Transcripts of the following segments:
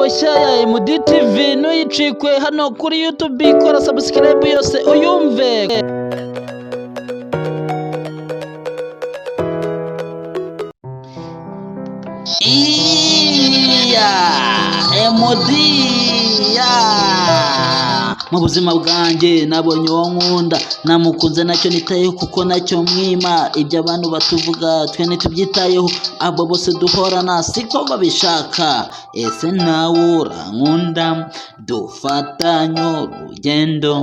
indirimbo nshya ya Mdtv ntuyicikwe hano kuri YouTube, kora subscribe yose uyumve. Mu buzima bwanjye nabonye uwo nkunda, namukunze nacyo nitayeho kuko nacyo mwima. Ibyo abantu batuvuga twe ntitubyitayeho, abo bose duhorana siko babishaka. Ese nawe urankunda, dufatanye urugendo,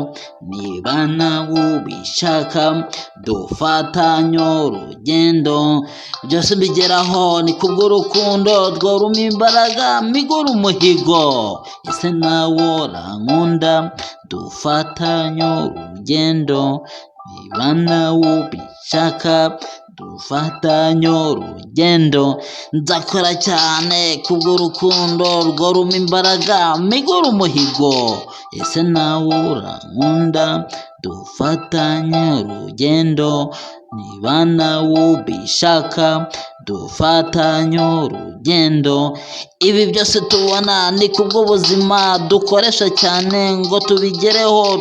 niba nawe ubishaka dufatanye urugendo. Byose mbigeraho ni kubw'urukundo rworuma imbaraga migura umuhigo. Ese nawe urankunda, dufatanye urugendo, niba nawe ubishaka dufatanye urugendo. Nzakora cyane kubw'urukundo rworuma imbaraga migura umuhigo. Ese nawe urankunda, dufatanye urugendo, niba nawe ubishaka dufatanye urugendo. Ibi byose tubona ni kubw'ubuzima dukoresha cyane ngo tubigereho,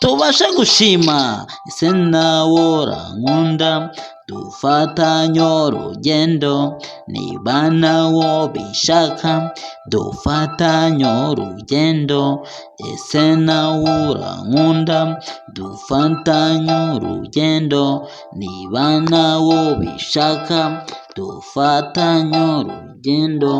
tubashe gushima. Ese nawe urankunda, dufatanye urugendo, niba nawe ubishaka dufatanye urugendo. Ese nawe urankunda, dufatanye urugendo, niba nawe ubishaka dufatanye urugendo.